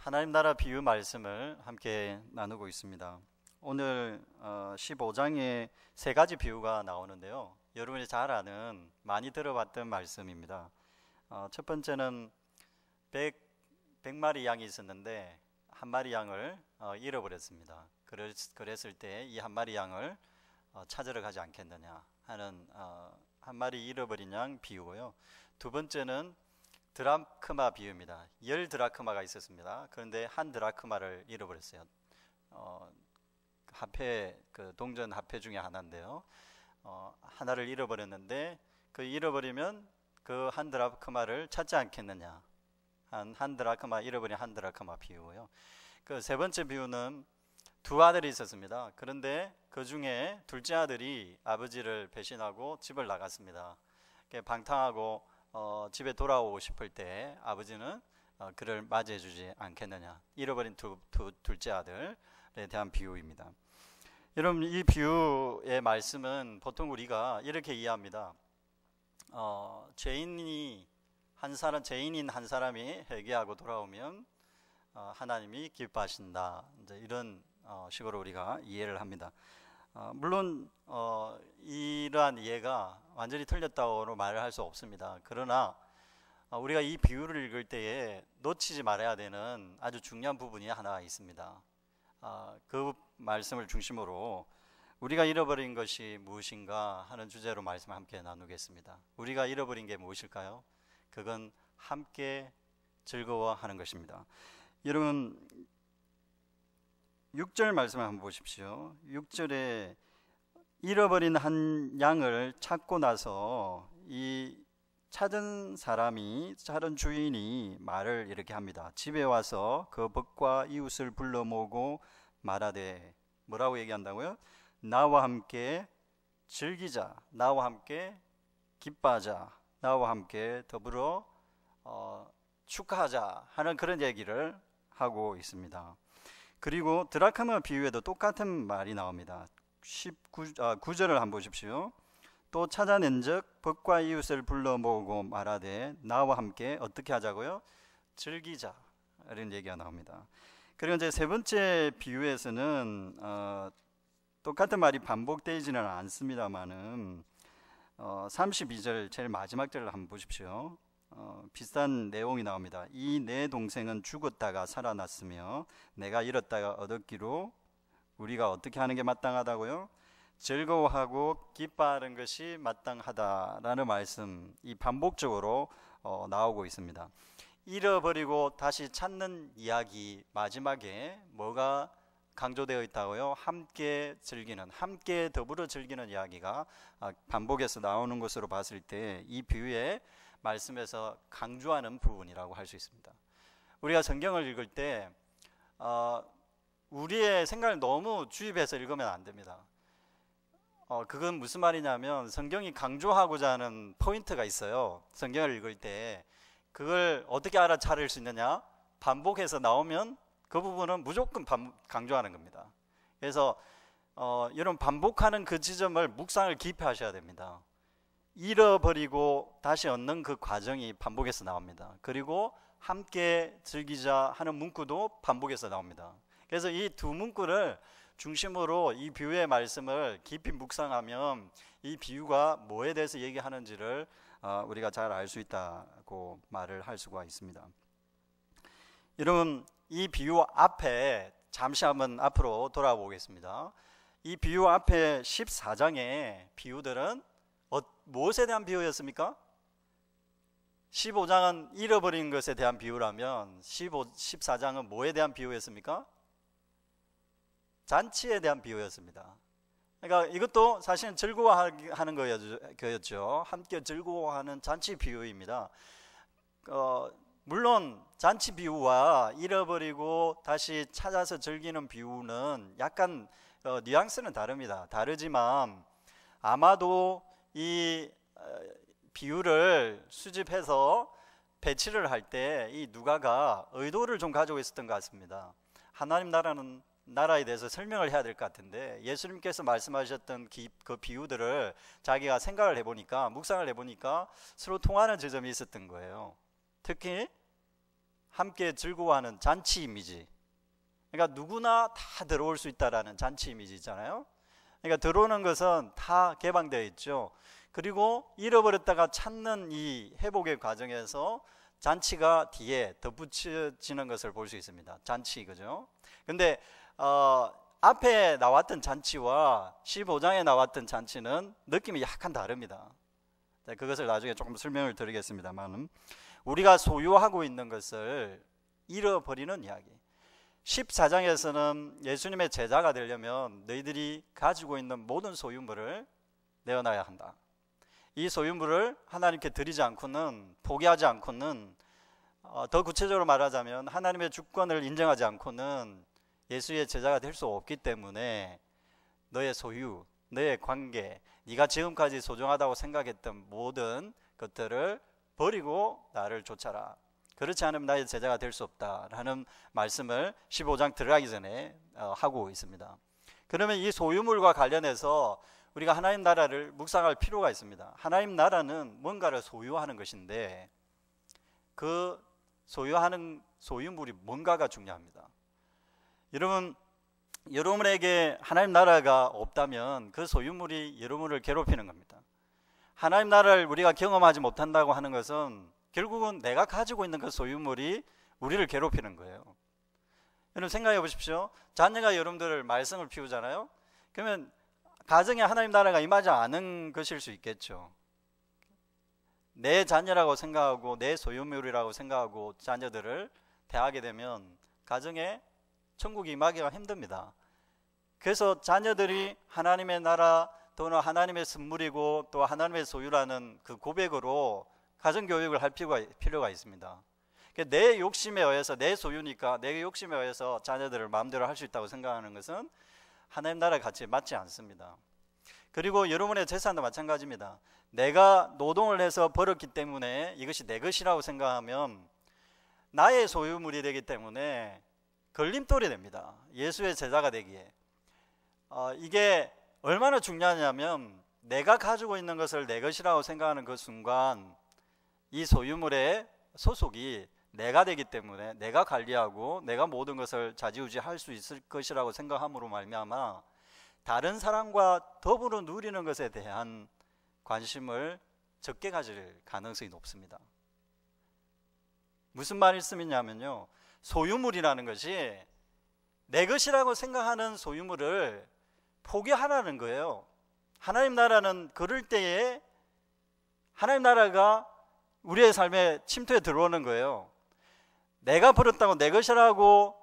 하나님 나라 비유 말씀을 함께 나누고 있습니다. 오늘 15장에 세 가지 비유가 나오는데요. 여러분이 잘 아는, 많이 들어봤던 말씀입니다. 첫 번째는 100마리 양이 있었는데 한 마리 양을 잃어버렸습니다. 그랬을 때 이 한 마리 양을 찾으러 가지 않겠느냐 하는 한 마리 잃어버린 양 비유고요. 두 번째는 드라크마 비유입니다. 10드라크마가 있었습니다. 그런데 한 드라크마를 잃어버렸어요. 동전 화폐 중에 하나인데요. 하나를 잃어버렸는데 그 잃어버리면 그 한 드라크마를 찾지 않겠느냐. 한 드라크마 잃어버린 한 드라크마 비유고요. 그 세 번째 비유는 두 아들이 있었습니다. 그런데 그 중에 둘째 아들이 아버지를 배신하고 집을 나갔습니다. 방탕하고 집에 돌아오고 싶을 때 아버지는 그를 맞이해 주지 않겠느냐. 잃어버린 둘째 아들에 대한 비유입니다. 여러분, 이 비유의 말씀은 보통 우리가 이렇게 이해합니다. 죄인인 한 사람이 회개하고 돌아오면 하나님이 기뻐하신다. 이제 이런 식으로 우리가 이해를 합니다. 물론 이러한 이해가 완전히 틀렸다고 말을 할 수 없습니다. 그러나 우리가 이 비유를 읽을 때에 놓치지 말아야 되는 아주 중요한 부분이 하나 있습니다. 그 말씀을 중심으로 우리가 잃어버린 것이 무엇인가 하는 주제로 말씀을 함께 나누겠습니다. 우리가 잃어버린 게 무엇일까요? 그건 함께 즐거워하는 것입니다. 여러분, 6절 말씀을 한번 보십시오. 6절에 잃어버린 한 양을 찾고 나서 이 찾은 주인이 말을 이렇게 합니다. 집에 와서 그 벗과 이웃을 불러 모으고 말하되, 뭐라고 얘기한다고요? 나와 함께 즐기자, 나와 함께 기뻐하자, 나와 함께 더불어 축하하자 하는 그런 얘기를 하고 있습니다. 그리고 드라크마 비유에도 똑같은 말이 나옵니다. 9절을 한번 보십시오. 또 찾아낸즉 벗과 이웃을 불러 모으고 말하되 나와 함께 어떻게 하자고요? 즐기자, 이런 얘기가 나옵니다. 그리고 이제 세 번째 비유에서는 똑같은 말이 반복되지는 않습니다만은 32절 제일 마지막 절을 한번 보십시오. 비슷한 내용이 나옵니다. 이 내 동생은 죽었다가 살아났으며 내가 잃었다가 얻었기로 우리가 어떻게 하는 게 마땅하다고요? 즐거워하고 기뻐하는 것이 마땅하다라는 말씀, 이 반복적으로 나오고 있습니다. 잃어버리고 다시 찾는 이야기 마지막에 뭐가 강조되어 있다고요? 함께 즐기는, 함께 더불어 즐기는 이야기가 반복해서 나오는 것으로 봤을 때 이 비유의 말씀에서 강조하는 부분이라고 할 수 있습니다. 우리가 성경을 읽을 때 우리의 생각을 너무 주입해서 읽으면 안 됩니다. 그건 무슨 말이냐면 성경이 강조하고자 하는 포인트가 있어요. 성경을 읽을 때 그걸 어떻게 알아차릴 수 있느냐? 반복해서 나오면 그 부분은 무조건 강조하는 겁니다. 그래서 여러분, 반복하는 그 지점을 묵상을 깊이 하셔야 됩니다. 잃어버리고 다시 얻는 그 과정이 반복해서 나옵니다. 그리고 함께 즐기자 하는 문구도 반복해서 나옵니다. 그래서 이 두 문구를 중심으로 이 비유의 말씀을 깊이 묵상하면 이 비유가 뭐에 대해서 얘기하는지를 우리가 잘 알 수 있다고 말을 할 수가 있습니다. 여러분, 이 비유 앞에 잠시 한번 앞으로 돌아보겠습니다. 이 비유 앞에 14장의 비유들은 무엇에 대한 비유였습니까? 15장은 잃어버린 것에 대한 비유라면 14장은 뭐에 대한 비유였습니까? 잔치에 대한 비유였습니다. 그러니까 이것도 사실은 즐거워하는 거였죠. 함께 즐거워하는 잔치 비유입니다. 물론 잔치 비유와 잃어버리고 다시 찾아서 즐기는 비유는 약간 뉘앙스는 다르지만 아마도 이 비유를 수집해서 배치를 할 때 이 누가가 의도를 좀 가지고 있었던 것 같습니다. 하나님 나라에 대해서 설명을 해야 될 것 같은데 예수님께서 말씀하셨던 그 비유들을 자기가 생각을 해보니까, 묵상을 해보니까 서로 통하는 지점이 있었던 거예요. 특히 함께 즐거워하는 잔치 이미지. 그러니까 누구나 다 들어올 수 있다라는 잔치 이미지 있잖아요. 그러니까 들어오는 것은 다 개방되어 있죠. 그리고 잃어버렸다가 찾는 이 회복의 과정에서 잔치가 뒤에 덧붙여지는 것을 볼 수 있습니다. 잔치, 그죠? 근데 앞에 나왔던 잔치와 15장에 나왔던 잔치는 느낌이 약간 다릅니다. 그것을 나중에 조금 설명을 드리겠습니다만, 우리가 소유하고 있는 것을 잃어버리는 이야기. 14장에서는 예수님의 제자가 되려면 너희들이 가지고 있는 모든 소유물을 내어놔야 한다. 이 소유물을 하나님께 드리지 않고는, 포기하지 않고는, 더 구체적으로 말하자면 하나님의 주권을 인정하지 않고는 예수의 제자가 될 수 없기 때문에 너의 소유, 너의 관계, 네가 지금까지 소중하다고 생각했던 모든 것들을 버리고 나를 쫓아라. 그렇지 않으면 나의 제자가 될 수 없다라는 말씀을 15장 들어가기 전에 하고 있습니다. 그러면 이 소유물과 관련해서 우리가 하나님 나라를 묵상할 필요가 있습니다. 하나님 나라는 뭔가를 소유하는 것인데 그 소유하는 소유물이 뭔가가 중요합니다. 여러분에게 하나님 나라가 없다면 그 소유물이 여러분을 괴롭히는 겁니다. 하나님 나라를 우리가 경험하지 못한다고 하는 것은 결국은 내가 가지고 있는 그 소유물이 우리를 괴롭히는 거예요. 여러분 생각해 보십시오. 자녀가 여러분들을 말썽을 피우잖아요. 그러면 가정에 하나님 나라가 임하지 않은 것일 수 있겠죠. 내 자녀라고 생각하고 내 소유물이라고 생각하고 자녀들을 대하게 되면 가정에 천국이 임하기가 힘듭니다. 그래서 자녀들이 하나님의 나라 또는 하나님의 선물이고 또 하나님의 소유라는 그 고백으로 가정교육을 할 필요가 있습니다. 내 욕심에 의해서, 내 소유니까 내 욕심에 의해서 자녀들을 마음대로 할 수 있다고 생각하는 것은 하나님 나라 가치에 맞지 않습니다. 그리고 여러분의 재산도 마찬가지입니다. 내가 노동을 해서 벌었기 때문에 이것이 내 것이라고 생각하면 나의 소유물이 되기 때문에 걸림돌이 됩니다. 예수의 제자가 되기에. 이게 얼마나 중요하냐면 내가 가지고 있는 것을 내 것이라고 생각하는 그 순간 이 소유물의 소속이 내가 되기 때문에 내가 관리하고 내가 모든 것을 좌지우지할 수 있을 것이라고 생각함으로 말미암아 다른 사람과 더불어 누리는 것에 대한 관심을 적게 가질 가능성이 높습니다. 무슨 말씀이냐면요, 소유물이라는 것이 내 것이라고 생각하는 소유물을 포기하라는 거예요. 하나님 나라는 그럴 때에 하나님 나라가 우리의 삶에 침투해 들어오는 거예요. 내가 벌었다고 내 것이라고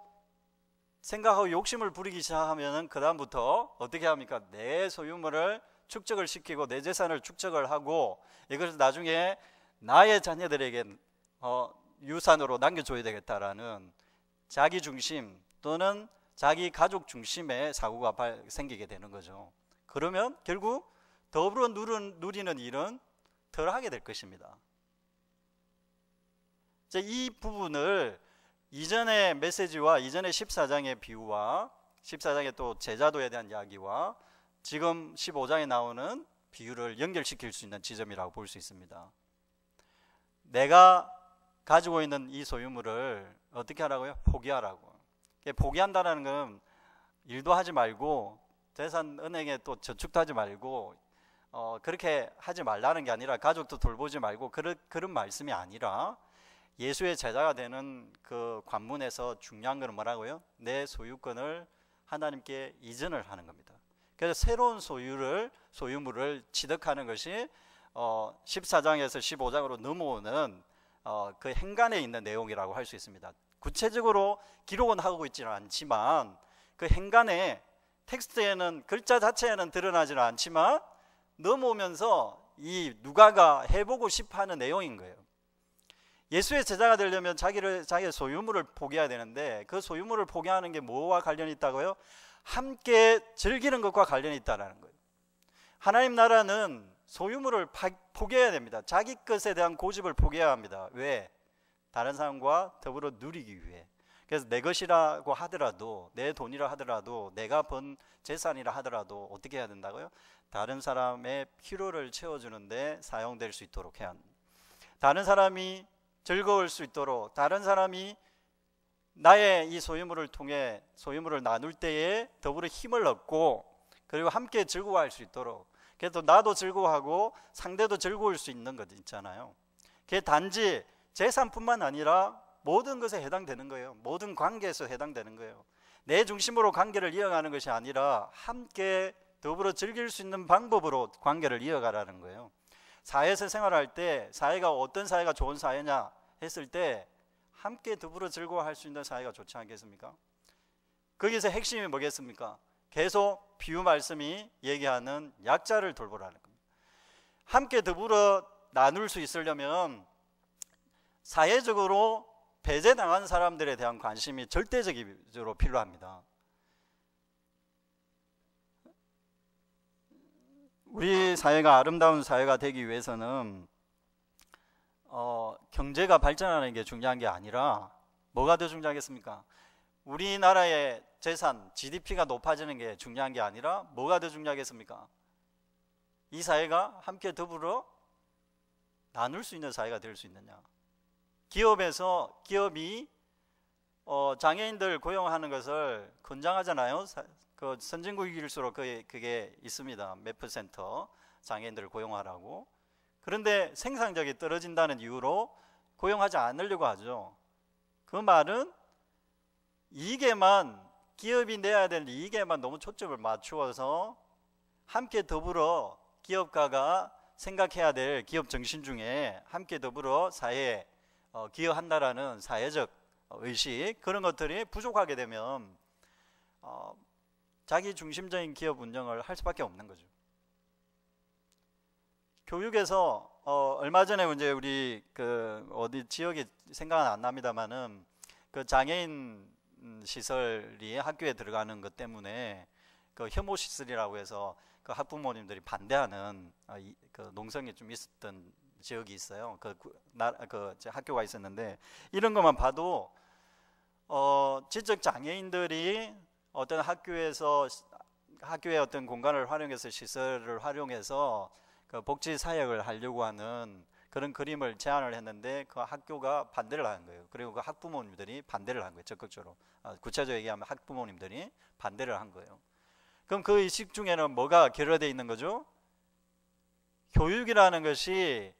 생각하고 욕심을 부리기 시작하면 그 다음부터 어떻게 합니까? 내 소유물을 축적을 시키고 내 재산을 축적을 하고 이것을 나중에 나의 자녀들에게 유산으로 남겨줘야 되겠다라는 자기 중심 또는 자기 가족 중심의 사고가 생기게 되는 거죠. 그러면 결국 더불어 누리는 일은 덜 하게 될 것입니다. 이 부분을 이전의 메시지와 이전의 14장의 비유와 14장의 또 제자도에 대한 이야기와 지금 15장에 나오는 비유를 연결시킬 수 있는 지점이라고 볼 수 있습니다. 내가 가지고 있는 이 소유물을 어떻게 하라고요? 포기하라고. 포기한다는 건 일도 하지 말고 재산 은행에 또 저축도 하지 말고 그렇게 하지 말라는 게 아니라 가족도 돌보지 말고 그런 말씀이 아니라 예수의 제자가 되는 그 관문에서 중요한 건 뭐라고요? 내 소유권을 하나님께 이전을 하는 겁니다. 그래서 새로운 소유물을 취득하는 것이 14장에서 15장으로 넘어오는 그 행간에 있는 내용이라고 할 수 있습니다. 구체적으로 기록은 하고 있지는 않지만 그 행간에 텍스트에는 글자 자체에는 드러나지는 않지만 넘어오면서 이 누가가 해보고 싶어하는 내용인 거예요. 예수의 제자가 되려면 자기의 소유물을 포기해야 되는데 그 소유물을 포기하는 게 뭐와 관련이 있다고요? 함께 즐기는 것과 관련이 있다는 거예요. 하나님 나라는 소유물을 포기해야 됩니다. 자기 것에 대한 고집을 포기해야 합니다. 왜? 다른 사람과 더불어 누리기 위해. 그래서 내 것이라고 하더라도, 내 돈이라 하더라도, 내가 번 재산이라 하더라도 어떻게 해야 된다고요? 다른 사람의 필요를 채워주는데 사용될 수 있도록 해야 합니다. 다른 사람이 즐거울 수 있도록, 다른 사람이 나의 이 소유물을 통해 소유물을 나눌 때에 더불어 힘을 얻고 그리고 함께 즐거워할 수 있도록, 그래도 나도 즐거워하고 상대도 즐거울 수 있는 것 있잖아요. 그게 단지 재산뿐만 아니라 모든 것에 해당되는 거예요. 모든 관계에서 해당되는 거예요. 내 중심으로 관계를 이어가는 것이 아니라 함께 더불어 즐길 수 있는 방법으로 관계를 이어가라는 거예요. 사회에서 생활할 때 사회가 어떤 사회가 좋은 사회냐 했을 때 함께 더불어 즐거워할 수 있는 사회가 좋지 않겠습니까? 거기서 핵심이 뭐겠습니까? 계속 비유 말씀이 얘기하는 약자를 돌보라는 겁니다. 함께 더불어 나눌 수 있으려면 사회적으로 배제당한 사람들에 대한 관심이 절대적으로 필요합니다. 우리 사회가 아름다운 사회가 되기 위해서는 경제가 발전하는 게 중요한 게 아니라 뭐가 더 중요하겠습니까? 우리나라의 재산, GDP가 높아지는 게 중요한 게 아니라 뭐가 더 중요하겠습니까? 이 사회가 함께 더불어 나눌 수 있는 사회가 될 수 있느냐. 기업이 장애인들 고용하는 것을 권장하잖아요. 그 선진국일수록 그게 있습니다. 몇 퍼센트 장애인들을 고용하라고. 그런데 생산력이 떨어진다는 이유로 고용하지 않으려고 하죠. 그 말은 이익에만, 기업이 내야 될 이익에만 너무 초점을 맞추어서 함께 더불어 기업가가 생각해야 될 기업 정신 중에 함께 더불어 사회에 기여한다라는 사회적 의식, 그런 것들이 부족하게 되면 자기 중심적인 기업 운영을 할 수밖에 없는 거죠. 교육에서 얼마 전에 이제 우리 어디 지역이 생각은 안 납니다만은 그 장애인 시설이 학교에 들어가는 것 때문에 그 혐오 시설이라고 해서 그 학부모님들이 반대하는 그 농성이 좀 있었던 지역이 있어요. 학교가 있었는데 이런 것만 봐도 지적 장애인들이 어떤 학교의 어떤 공간을 활용해서 시설을 활용해서 그 복지 사역을 하려고 하는 그런 그림을 제안을 했는데 그 학교가 반대를 하는 거예요. 그리고 그 학부모님들이 반대를 한 거예요. 적극적으로. 구체적으로 얘기하면 학부모님들이 반대를 한 거예요. 그럼 그 의식 중에는 뭐가 결여되어 있는 거죠? 교육이라는 것이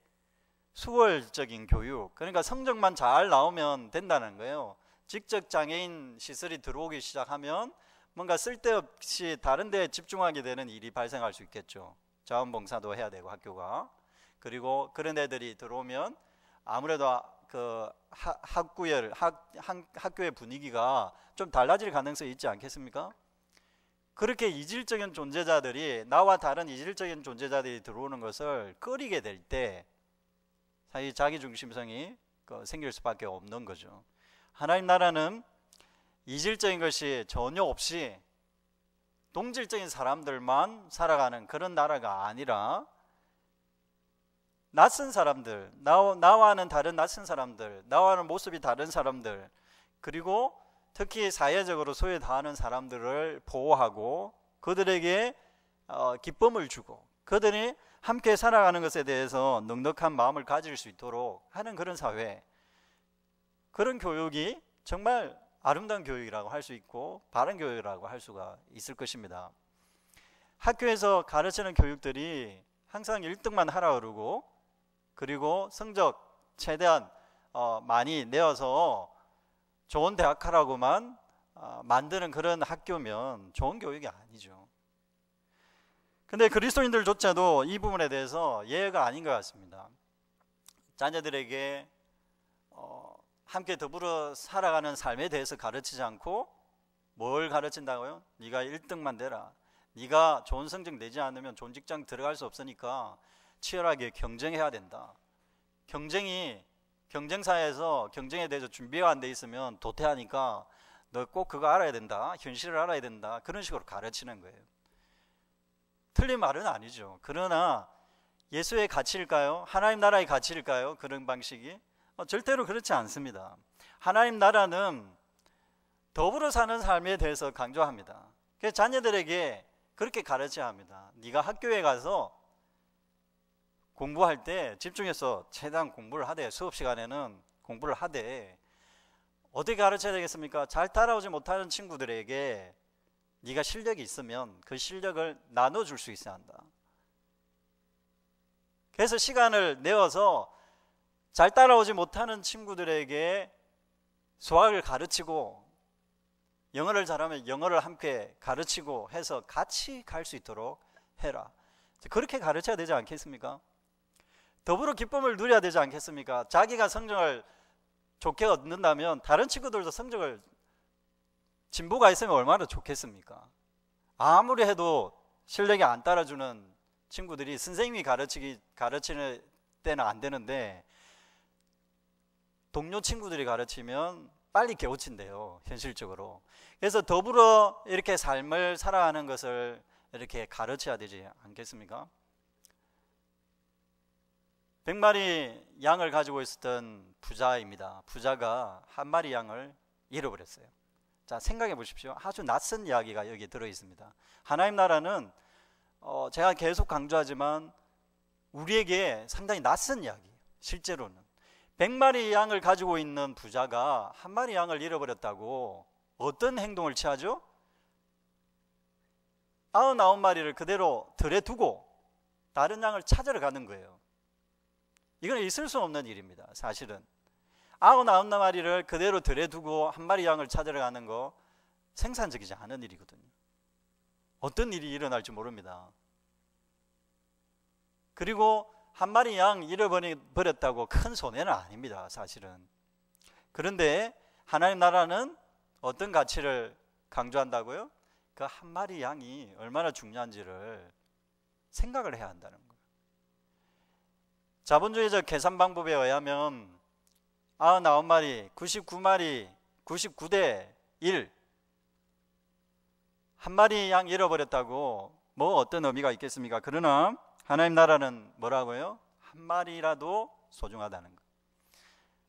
수월적인 교육, 그러니까 성적만 잘 나오면 된다는 거예요. 지적 장애인 시설이 들어오기 시작하면 뭔가 쓸데없이 다른 데에 집중하게 되는 일이 발생할 수 있겠죠. 자원봉사도 해야 되고 학교가. 그리고 그런 애들이 들어오면 아무래도 그 학교의 분위기가 좀 달라질 가능성이 있지 않겠습니까? 그렇게 이질적인 존재자들이, 나와 다른 이질적인 존재자들이 들어오는 것을 꺼리게 될 때 사실 자기 중심성이 생길 수밖에 없는 거죠. 하나님 나라는 이질적인 것이 전혀 없이 동질적인 사람들만 살아가는 그런 나라가 아니라 낯선 사람들, 나와는 다른 낯선 사람들, 나와는 모습이 다른 사람들, 그리고 특히 사회적으로 소외 당하는 사람들을 보호하고 그들에게 기쁨을 주고 그들이 함께 살아가는 것에 대해서 넉넉한 마음을 가질 수 있도록 하는 그런 사회, 그런 교육이 정말 아름다운 교육이라고 할 수 있고 바른 교육이라고 할 수가 있을 것입니다. 학교에서 가르치는 교육들이 항상 1등만 하라 그러고 그리고 성적 최대한 많이 내어서 좋은 대학 가라고만 만드는 그런 학교면 좋은 교육이 아니죠. 근데 그리스도인들조차도 이 부분에 대해서 예외가 아닌 것 같습니다. 자녀들에게 함께 더불어 살아가는 삶에 대해서 가르치지 않고 뭘 가르친다고요? 네가 1등만 되라. 네가 좋은 성적 내지 않으면 좋은 직장 들어갈 수 없으니까 치열하게 경쟁해야 된다. 경쟁사에서 경쟁에 대해서 준비가 안 돼 있으면 도태하니까 너 꼭 그거 알아야 된다. 현실을 알아야 된다. 그런 식으로 가르치는 거예요. 틀린 말은 아니죠. 그러나 예수의 가치일까요? 하나님 나라의 가치일까요? 그런 방식이? 절대로 그렇지 않습니다. 하나님 나라는 더불어 사는 삶에 대해서 강조합니다. 그래서 자녀들에게 그렇게 가르쳐야 합니다. 네가 학교에 가서 공부할 때 집중해서 최대한 공부를 하되 수업 시간에는 공부를 하되 어떻게 가르쳐야 되겠습니까? 잘 따라오지 못하는 친구들에게 네가 실력이 있으면 그 실력을 나눠줄 수 있어야 한다. 그래서 시간을 내어서 잘 따라오지 못하는 친구들에게 수학을 가르치고 영어를 잘하면 영어를 함께 가르치고 해서 같이 갈 수 있도록 해라. 그렇게 가르쳐야 되지 않겠습니까? 더불어 기쁨을 누려야 되지 않겠습니까? 자기가 성적을 좋게 얻는다면 다른 친구들도 성적을 진보가 있으면 얼마나 좋겠습니까? 아무리 해도 실력이 안 따라주는 친구들이 선생님이 가르치는 때는 안 되는데 동료 친구들이 가르치면 빨리 깨우친대요, 현실적으로. 그래서 더불어 이렇게 삶을 살아가는 것을 이렇게 가르쳐야 되지 않겠습니까? 100마리 양을 가지고 있었던 부자입니다. 부자가 한 마리 양을 잃어버렸어요. 자, 생각해 보십시오. 아주 낯선 이야기가 여기 들어 있습니다. 하나님 나라는 제가 계속 강조하지만 우리에게 상당히 낯선 이야기예요. 실제로는 100마리 양을 가지고 있는 부자가 한 마리 양을 잃어버렸다고 어떤 행동을 취하죠? 99마리를 그대로 들에 두고 다른 양을 찾으러 가는 거예요. 이건 있을 수 없는 일입니다. 사실은 99마리를 그대로 들에 두고 한 마리 양을 찾으러 가는 거 생산적이지 않은 일이거든요. 어떤 일이 일어날지 모릅니다. 그리고 한 마리 양 잃어버렸다고 큰 손해는 아닙니다, 사실은. 그런데 하나님 나라는 어떤 가치를 강조한다고요? 그 한 마리 양이 얼마나 중요한지를 생각을 해야 한다는 거예요. 자본주의적 계산 방법에 의하면 99마리, 99마리, 99대 1 한 마리 양 잃어버렸다고 뭐 어떤 의미가 있겠습니까? 그러나 하나님 나라는 뭐라고요? 한 마리라도 소중하다는 거.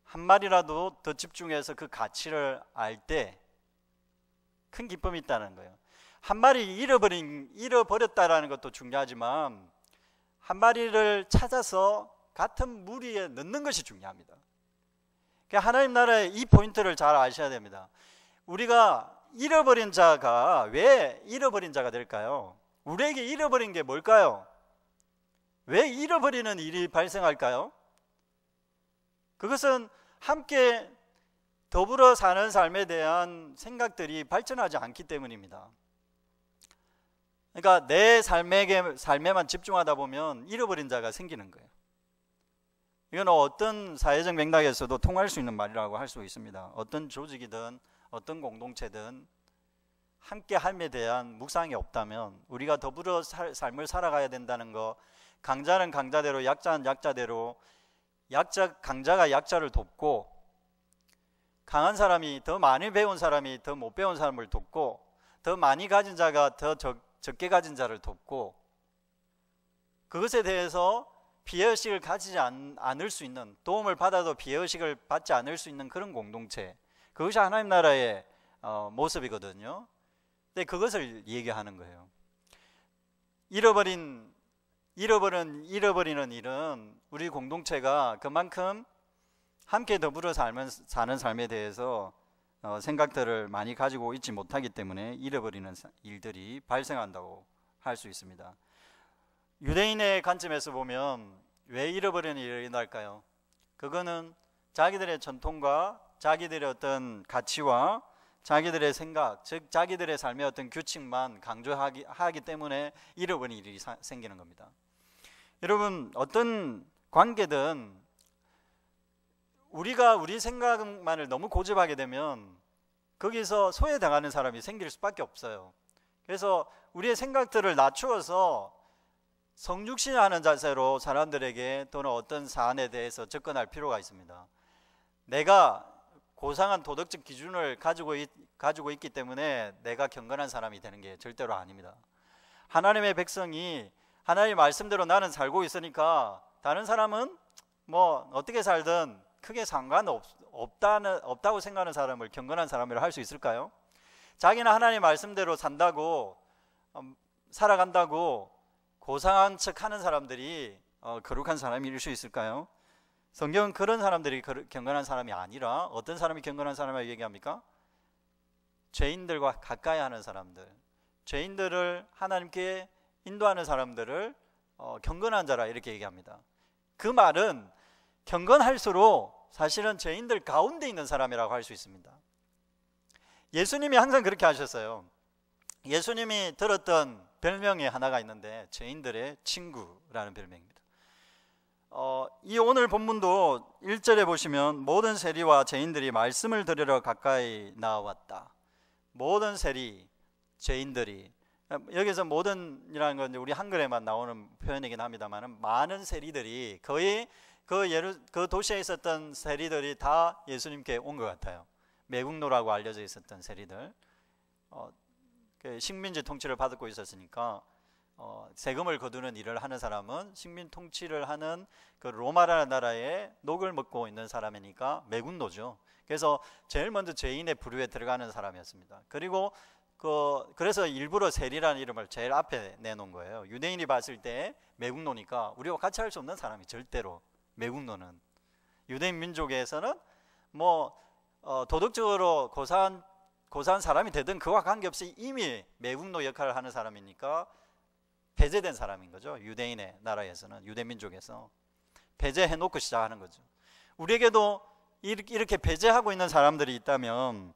한 마리라도 더 집중해서 그 가치를 알 때 큰 기쁨이 있다는 거예요. 한 마리 잃어버렸다라는 것도 중요하지만 한 마리를 찾아서 같은 무리에 넣는 것이 중요합니다. 그러니까 하나님 나라의 이 포인트를 잘 아셔야 됩니다. 우리가 잃어버린 자가 왜 잃어버린 자가 될까요? 우리에게 잃어버린 게 뭘까요? 왜 잃어버리는 일이 발생할까요? 그것은 함께 더불어 사는 삶에 대한 생각들이 발전하지 않기 때문입니다. 그러니까 내 삶에만 집중하다 보면 잃어버린 자가 생기는 거예요. 이건 어떤 사회적 맥락에서도 통할 수 있는 말이라고 할 수 있습니다. 어떤 조직이든 어떤 공동체든 함께 삶에 대한 묵상이 없다면 우리가 더불어 삶을 살아가야 된다는 거, 강자는 강자대로 약자는 약자대로 강자가 약자를 돕고 강한 사람이 더 많이 배운 사람이 더 못 배운 사람을 돕고 더 많이 가진 자가 더 적게 가진 자를 돕고 그것에 대해서 피해의식을 가지지 않을 수 있는, 도움을 받아도 피해의식을 받지 않을 수 있는 그런 공동체, 그것이 하나님 나라의 모습이거든요. 근데 그것을 얘기하는 거예요. 잃어버리는 일은 우리 공동체가 그만큼 함께 더불어 사는 삶에 대해서 생각들을 많이 가지고 있지 못하기 때문에 잃어버리는 일들이 발생한다고 할 수 있습니다. 유대인의 관점에서 보면 왜 잃어버리는 일이 일어날까요? 그거는 자기들의 전통과 자기들의 어떤 가치와 자기들의 생각, 즉 자기들의 삶의 어떤 규칙만 강조하기 때문에 잃어버리는 일이 생기는 겁니다. 여러분, 어떤 관계든 우리가 우리 생각만을 너무 고집하게 되면 거기서 소외당하는 사람이 생길 수밖에 없어요. 그래서 우리의 생각들을 낮추어서 성육신하는 자세로 사람들에게 또는 어떤 사안에 대해서 접근할 필요가 있습니다. 내가 고상한 도덕적 기준을 가지고 있기 때문에 내가 경건한 사람이 되는 게 절대로 아닙니다. 하나님의 백성이 하나님의 말씀대로 나는 살고 있으니까 다른 사람은 뭐 어떻게 살든 크게 상관없다고 생각하는 사람을 경건한 사람이라 할 수 있을까요? 자기는 하나님의 말씀대로 살아간다고 고상한 척 하는 사람들이 거룩한 사람일 수 있을까요? 성경은 그런 사람들이 경건한 사람이 아니라 어떤 사람이 경건한 사람이라고 얘기합니까? 죄인들과 가까이 하는 사람들, 죄인들을 하나님께 인도하는 사람들을 경건한 자라 이렇게 얘기합니다. 그 말은 경건할수록 사실은 죄인들 가운데 있는 사람이라고 할 수 있습니다. 예수님이 항상 그렇게 하셨어요. 예수님이 들었던 별명이 하나가 있는데 죄인들의 친구라는 별명입니다. 이 오늘 본문도 1절에 보시면 모든 세리와 죄인들이 말씀을 들으러 가까이 나왔다. 모든 세리, 죄인들이, 여기서 모든이라는 건 우리 한글에만 나오는 표현이긴 합니다만 많은 세리들이 거의 그 도시에 있었던 세리들이 다 예수님께 온 것 같아요. 매국노라고 알려져 있었던 세리들, 식민지 통치를 받고 있었으니까 세금을 거두는 일을 하는 사람은 식민 통치를 하는 그 로마라는 나라의 녹을 먹고 있는 사람이니까 매국노죠. 그래서 제일 먼저 죄인의 부류에 들어가는 사람이었습니다. 그리고 그래서 일부러 세리라는 이름을 제일 앞에 내놓은 거예요. 유대인이 봤을 때 매국노니까 우리와 같이 할 수 없는 사람이 절대로, 매국노는 유대인 민족에서는 뭐 도덕적으로 고사한 사람이 되든 그와 관계없이 이미 매국노 역할을 하는 사람이니까 배제된 사람인 거죠. 유대인의 나라에서는, 유대 민족에서 배제해놓고 시작하는 거죠. 우리에게도 이렇게 배제하고 있는 사람들이 있다면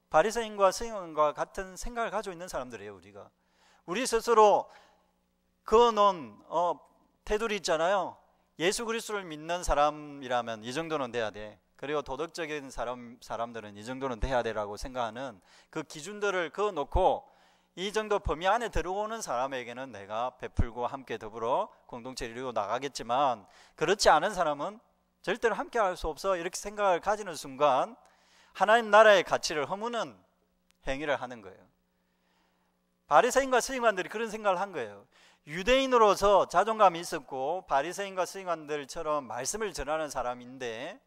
바리새인과 서기관과 같은 생각을 가지고 있는 사람들이에요. 우리 스스로 그어놓은 테두리 있잖아요. 예수 그리스도를 믿는 사람이라면 이 정도는 돼야 돼. 그리고 도덕적인 사람들은 이 정도는 돼야 되라고 생각하는 그 기준들을 그어놓고 이 정도 범위 안에 들어오는 사람에게는 내가 베풀고 함께 더불어 공동체를 이루고 나가겠지만, 그렇지 않은 사람은 절대로 함께 할 수 없어 이렇게 생각을 가지는 순간 하나님 나라의 가치를 허무는 행위를 하는 거예요. 바리새인과 서기관들이 그런 생각을 한 거예요. 유대인으로서 자존감이 있었고 바리새인과 서기관들처럼 말씀을 전하는 사람인데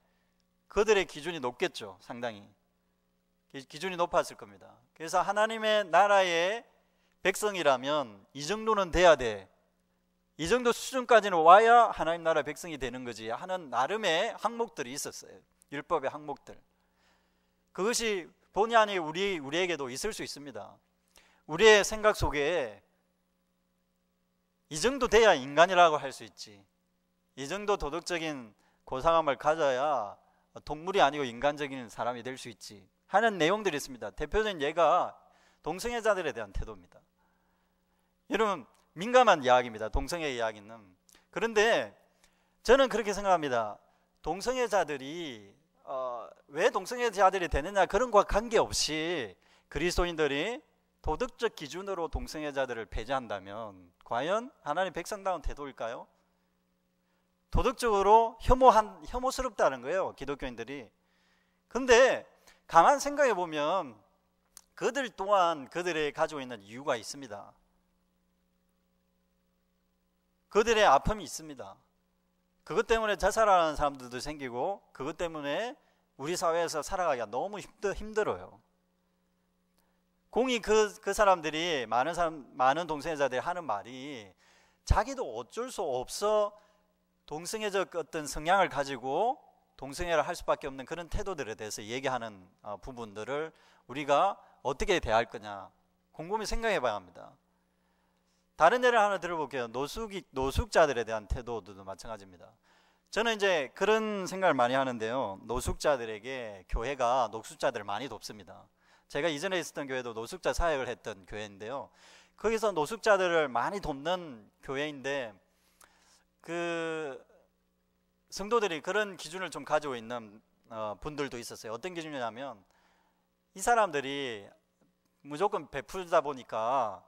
그들의 기준이 높겠죠. 상당히 기준이 높았을 겁니다. 그래서 하나님의 나라의 백성이라면 이 정도는 돼야 돼, 이 정도 수준까지는 와야 하나님 나라 백성이 되는 거지 하는 나름의 항목들이 있었어요. 율법의 항목들. 그것이 본의 아니게 우리에게도 있을 수 있습니다. 우리의 생각 속에 이 정도 돼야 인간이라고 할 수 있지, 이 정도 도덕적인 고상함을 가져야 동물이 아니고 인간적인 사람이 될 수 있지 하는 내용들이 있습니다. 대표적인 예가 동성애자들에 대한 태도입니다. 여러분, 민감한 이야기입니다. 동성애 이야기는. 그런데 저는 그렇게 생각합니다. 동성애자들이 왜 동성애자들이 되느냐 그런 것과 관계없이 그리스도인들이 도덕적 기준으로 동성애자들을 배제한다면 과연 하나님 백성다운 태도일까요? 도덕적으로 혐오스럽다는 거예요, 기독교인들이. 근데 가만 생각해 보면 그들 또한 그들의 가지고 있는 이유가 있습니다. 그들의 아픔이 있습니다. 그것 때문에 자살하는 사람들도 생기고 그것 때문에 우리 사회에서 살아가기가 너무 힘들어요. 공이 그 사람들이 많은 동성애자들이 하는 말이 자기도 어쩔 수 없어 동성애적 어떤 성향을 가지고 동성애를 할 수밖에 없는 그런 태도들에 대해서 얘기하는 부분들을 우리가 어떻게 대할 거냐 곰곰이 생각해 봐야 합니다. 다른 예를 하나 들어볼게요. 노숙자들에 대한 태도도 마찬가지입니다. 저는 이제 그런 생각을 많이 하는데요. 노숙자들에게 교회가 노숙자들을 많이 돕습니다. 제가 이전에 있었던 교회도 노숙자 사역을 했던 교회인데요. 거기서 노숙자들을 많이 돕는 교회인데 그 성도들이 그런 기준을 좀 가지고 있는 분들도 있었어요. 어떤 기준이냐면 이 사람들이 무조건 베풀다 보니까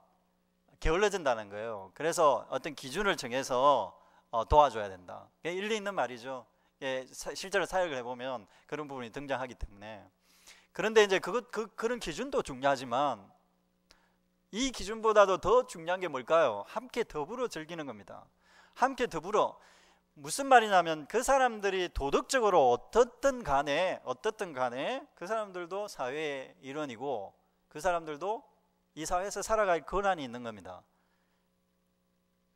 게을러진다는 거예요. 그래서 어떤 기준을 정해서 도와줘야 된다. 일리 있는 말이죠. 실제로 사역을 해보면 그런 부분이 등장하기 때문에. 그런데 이제 그런 기준도 중요하지만 이 기준보다도 더 중요한 게 뭘까요? 함께 더불어 즐기는 겁니다. 함께 더불어. 무슨 말이냐면 그 사람들이 도덕적으로 어떻든 간에 그 사람들도 사회의 일원이고 그 사람들도 이 사회에서 살아갈 권한이 있는 겁니다.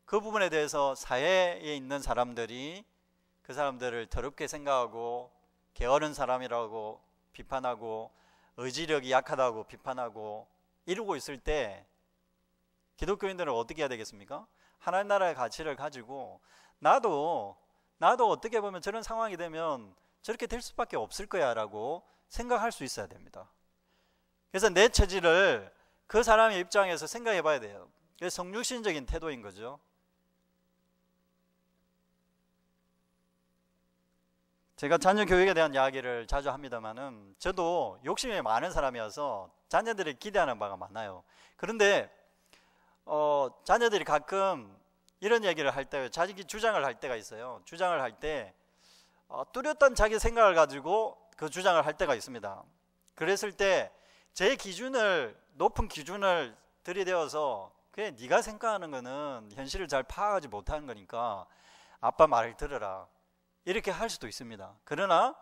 그 부분에 대해서 사회에 있는 사람들이 그 사람들을 더럽게 생각하고 게으른 사람이라고 비판하고 의지력이 약하다고 비판하고 이러고 있을 때 기독교인들은 어떻게 해야 되겠습니까? 하나님 나라의 가치를 가지고 나도 어떻게 보면 저런 상황이 되면 저렇게 될 수밖에 없을 거야 라고 생각할 수 있어야 됩니다. 그래서 내 처지를 그 사람의 입장에서 생각해 봐야 돼요. 그게 성육신적인 태도인 거죠. 제가 자녀 교육에 대한 이야기를 자주 합니다만은 저도 욕심이 많은 사람이어서 자녀들이 기대하는 바가 많아요. 그런데 자녀들이 가끔 이런 얘기를 할 때, 자기 주장을 할 때가 있어요. 주장을 할 때 뚜렷한 자기 생각을 가지고 그 주장을 할 때가 있습니다. 그랬을 때 제 기준을, 높은 기준을 들이대어서 그게 네가 생각하는 거는 현실을 잘 파악하지 못하는 거니까 아빠 말을 들어라, 이렇게 할 수도 있습니다. 그러나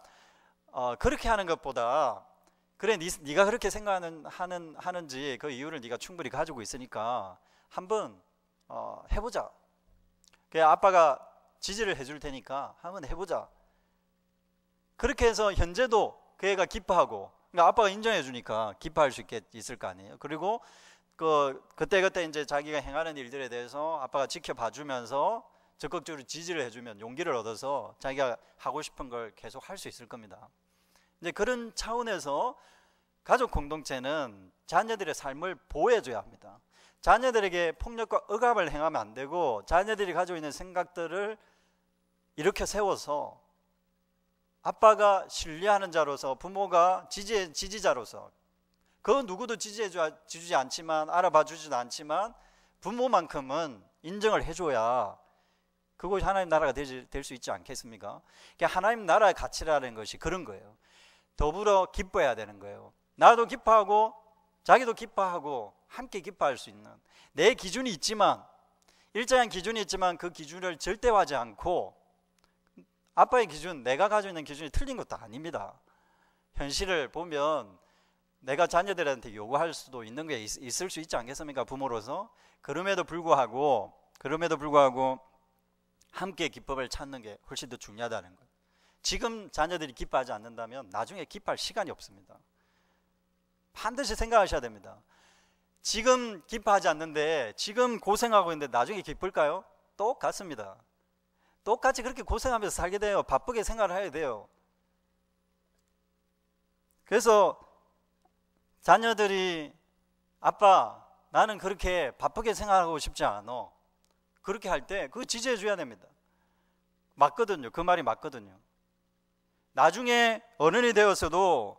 그렇게 하는 것보다 그래, 네가 그렇게 하는지 그 이유를 네가 충분히 가지고 있으니까 한번 해보자. 그래, 아빠가 지지를 해줄 테니까 한번 해보자. 그렇게 해서 현재도 그 애가 기뻐하고, 그러니까 아빠가 인정해 주니까 기뻐할 수 있을 거 아니에요. 그리고 그때 이제 자기가 행하는 일들에 대해서 아빠가 지켜봐 주면서 적극적으로 지지를 해주면 용기를 얻어서 자기가 하고 싶은 걸 계속 할 수 있을 겁니다. 이제 그런 차원에서 가족 공동체는 자녀들의 삶을 보호해줘야 합니다. 자녀들에게 폭력과 억압을 행하면 안 되고, 자녀들이 가지고 있는 생각들을 일으켜 세워서 아빠가 신뢰하는 자로서, 부모가 지지자로서, 그 누구도 지지해주지 않지만, 알아봐 주지도 않지만 부모만큼은 인정을 해줘야 그것이 하나님 나라가 될 수 있지 않겠습니까? 그러니까 하나님 나라의 가치라는 것이 그런 거예요. 더불어 기뻐해야 되는 거예요. 나도 기뻐하고 자기도 기뻐하고 함께 기뻐할 수 있는, 내 기준이 있지만, 일정한 기준이 있지만 그 기준을 절대화하지 않고, 아빠의 기준, 내가 가지고 있는 기준이 틀린 것도 아닙니다. 현실을 보면 내가 자녀들한테 요구할 수도 있는 게 있을 수 있지 않겠습니까? 부모로서. 그럼에도 불구하고 함께 기쁨을 찾는 게 훨씬 더 중요하다는 거예요. 지금 자녀들이 기뻐하지 않는다면 나중에 기뻐할 시간이 없습니다. 반드시 생각하셔야 됩니다. 지금 기뻐하지 않는데, 지금 고생하고 있는데 나중에 기쁠까요? 똑같습니다. 똑같이 그렇게 고생하면서 살게 돼요. 바쁘게 생활을 해야 돼요. 그래서 자녀들이 아빠, 나는 그렇게 바쁘게 생활하고 싶지 않아, 그렇게 할 때 그거 지지해 줘야 됩니다. 맞거든요. 그 말이 맞거든요. 나중에 어른이 되어서도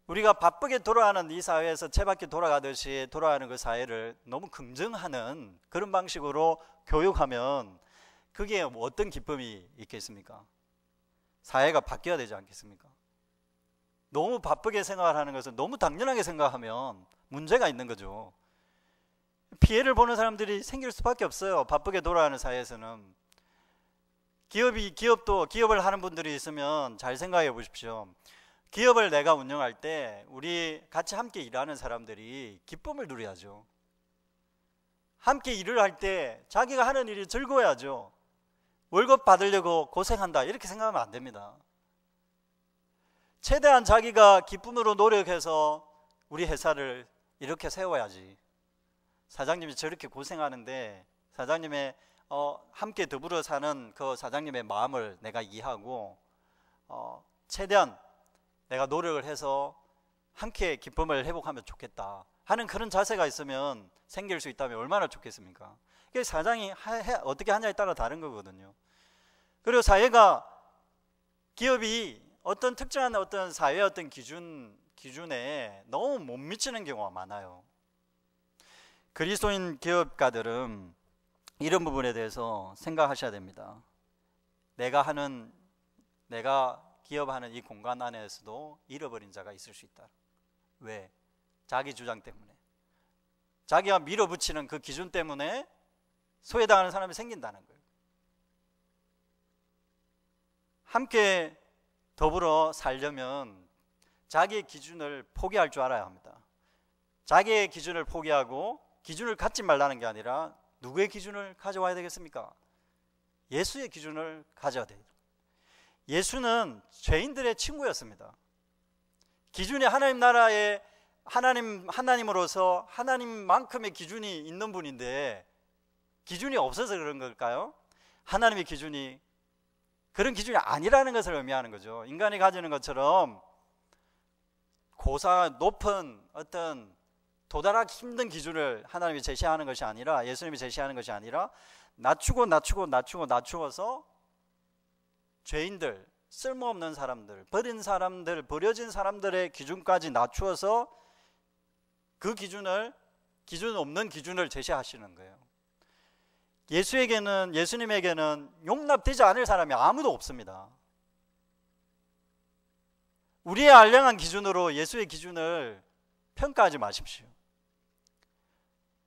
우리가 바쁘게 돌아가는 이 사회에서 채바퀴 돌아가듯이 돌아가는 그 사회를 너무 긍정하는 그런 방식으로 교육하면 그게 어떤 기쁨이 있겠습니까? 사회가 바뀌어야 되지 않겠습니까? 너무 바쁘게 생활하는 것을 너무 당연하게 생각하면 문제가 있는 거죠. 피해를 보는 사람들이 생길 수밖에 없어요. 바쁘게 돌아가는 사회에서는. 기업을 하는 분들이 있으면 잘 생각해 보십시오. 기업을 내가 운영할 때 우리 같이 함께 일하는 사람들이 기쁨을 누려야죠. 함께 일을 할 때 자기가 하는 일이 즐거워야죠. 월급 받으려고 고생한다, 이렇게 생각하면 안 됩니다. 최대한 자기가 기쁨으로 노력해서 우리 회사를 이렇게 세워야지. 사장님이 저렇게 고생하는데 사장님의 함께 더불어 사는 그 사장님의 마음을 내가 이해하고 최대한 내가 노력을 해서 함께 기쁨을 회복하면 좋겠다 하는 그런 자세가 있으면, 생길 수 있다면 얼마나 좋겠습니까? 그게 사장이 어떻게 하냐에 따라 다른 거거든요. 그리고 기업이 어떤 특정한 어떤 사회의 어떤 기준에 너무 못 미치는 경우가 많아요. 그리스도인 기업가들은 이런 부분에 대해서 생각하셔야 됩니다. 내가 기업하는 이 공간 안에서도 잃어버린 자가 있을 수 있다. 왜? 자기 주장 때문에, 자기가 밀어붙이는 그 기준 때문에 소외당하는 사람이 생긴다는 거예요. 함께 더불어 살려면 자기의 기준을 포기할 줄 알아야 합니다. 자기의 기준을 포기하고 기준을 갖지 말라는 게 아니라 누구의 기준을 가져와야 되겠습니까? 예수의 기준을 가져야 돼요. 예수는 죄인들의 친구였습니다. 기준이 하나님 나라의 하나님으로서 하나님만큼의 기준이 있는 분인데 기준이 없어서 그런 걸까요? 하나님의 기준이 그런 기준이 아니라는 것을 의미하는 거죠. 인간이 가지는 것처럼 높은 어떤 도달하기 힘든 기준을 하나님이 제시하는 것이 아니라, 예수님이 제시하는 것이 아니라 낮추어서 죄인들, 쓸모없는 사람들, 버린 사람들, 버려진 사람들의 기준까지 낮추어서 그 기준 없는 기준을 제시하시는 거예요. 예수님에게는 용납되지 않을 사람이 아무도 없습니다. 우리의 알량한 기준으로 예수의 기준을 평가하지 마십시오.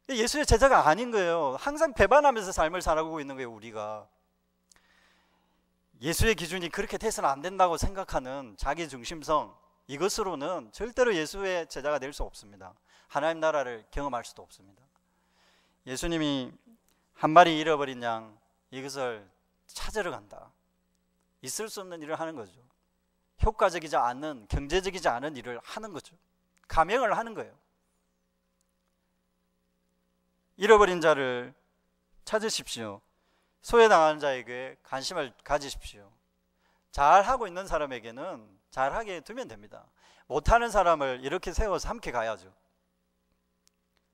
예수의 제자가 아닌 거예요. 항상 배반하면서 삶을 살아가고 있는 거예요, 우리가. 예수의 기준이 그렇게 돼서는 안 된다고 생각하는 자기 중심성, 이것으로는 절대로 예수의 제자가 될 수 없습니다. 하나님 나라를 경험할 수도 없습니다. 예수님이 한 마리 잃어버린 양, 이것을 찾으러 간다. 있을 수 없는 일을 하는 거죠. 효과적이지 않은, 경제적이지 않은 일을 하는 거죠. 가명을 하는 거예요. 잃어버린 자를 찾으십시오. 소외당하는 자에게 관심을 가지십시오. 잘하고 있는 사람에게는 잘하게 두면 됩니다. 못하는 사람을 이렇게 세워서 함께 가야죠.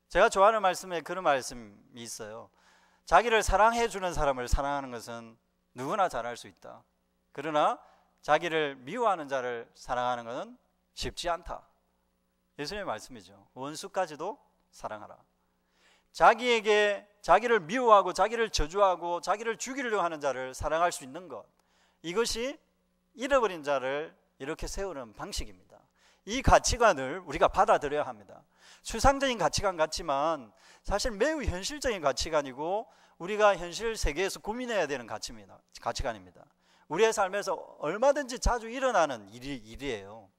제가 좋아하는 말씀에 그런 말씀이 있어요. 자기를 사랑해 주는 사람을 사랑하는 것은 누구나 잘할 수 있다. 그러나 자기를 미워하는 자를 사랑하는 것은 쉽지 않다. 예수님의 말씀이죠. 원수까지도 사랑하라. 자기를 미워하고 자기를 저주하고 자기를 죽이려고 하는 자를 사랑할 수 있는 것, 이것이 잃어버린 자를 이렇게 세우는 방식입니다. 이 가치관을 우리가 받아들여야 합니다. 추상적인 가치관 같지만 사실 매우 현실적인 가치관이고 우리가 현실 세계에서 고민해야 되는 가치관입니다. 우리의 삶에서 얼마든지 자주 일어나는 일이에요.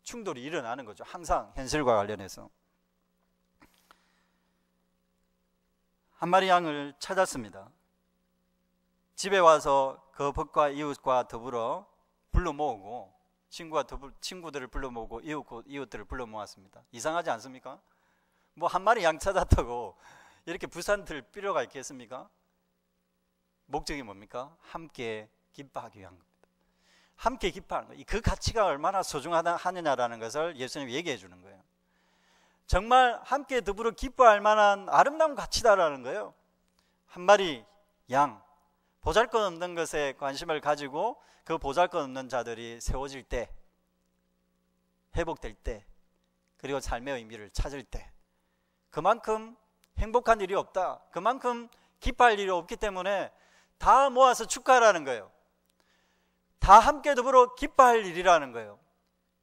충돌이 일어나는 거죠. 항상 현실과 관련해서. 한 마리 양을 찾았습니다. 집에 와서 그 벗과 이웃과 더불어 불러 모으고 친구들을 불러 모으고 이웃들을 불러 모았습니다. 이상하지 않습니까? 뭐 한 마리 양 찾았다고 이렇게 부산 들 필요가 있겠습니까? 목적이 뭡니까? 함께 기뻐하기 위한 겁니다. 함께 기뻐하는 거예요. 그 가치가 얼마나 소중하느냐라는 것을 예수님이 얘기해 주는 거예요. 정말 함께 더불어 기뻐할 만한 아름다운 가치다라는 거예요. 한 마리 양, 보잘것없는 것에 관심을 가지고 그 보잘것없는 자들이 세워질 때, 회복될 때, 그리고 삶의 의미를 찾을 때, 그만큼 행복한 일이 없다, 그만큼 기뻐할 일이 없기 때문에 다 모아서 축하하라는 거예요. 다 함께 더불어 기뻐할 일이라는 거예요.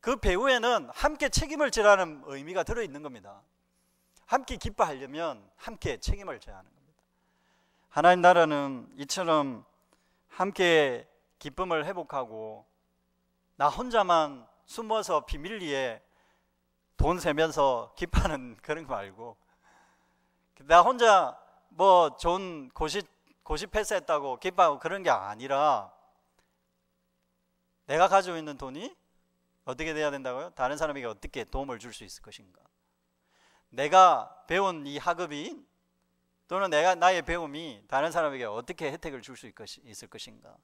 그 배후에는 함께 책임을 지라는 의미가 들어있는 겁니다. 함께 기뻐하려면 함께 책임을 져야 하는 겁니다. 하나님 나라는 이처럼 함께 기쁨을 회복하고 나 혼자만 숨어서 비밀리에 돈 세면서 기뻐하는 그런 거 말고, 나 혼자 뭐 좋은 고시 패스했다고 기뻐하고 그런 게 아니라, 내가 가지고 있는 돈이 어떻게 돼야 된다고요? 다른 사람에게 어떻게 도움을 줄 수 있을 것인가? 내가 배운 이 학업이 또는 나의 배움이 다른 사람에게 어떻게 혜택을 줄 수 있을 것인가?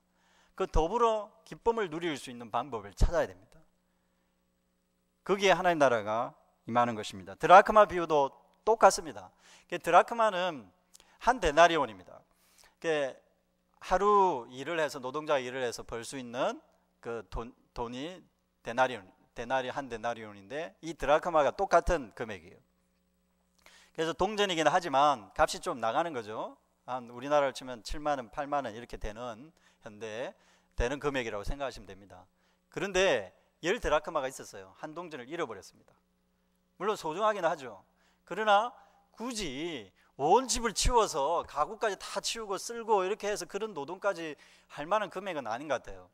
그 더불어 기쁨을 누릴 수 있는 방법을 찾아야 됩니다. 거기에 하나님 나라가 임하는 것입니다. 드라크마 비유도 똑같습니다. 드라크마는 한 데나리온입니다. 하루 일을 해서, 노동자가 일을 해서 벌 수 있는 그 돈이 한 데나리온인데, 이 드라크마가 똑같은 금액이에요. 그래서 동전이긴 하지만 값이 좀 나가는 거죠. 한 우리나라로 치면 7만 원, 8만 원 이렇게 되는, 현대 되는 금액이라고 생각하시면 됩니다. 그런데 10드라크마가 있었어요. 한 동전을 잃어버렸습니다. 물론 소중하긴 하죠. 그러나 굳이 온 집을 치워서 가구까지 다 치우고 쓸고 이렇게 해서 그런 노동까지 할 만한 금액은 아닌 것 같아요.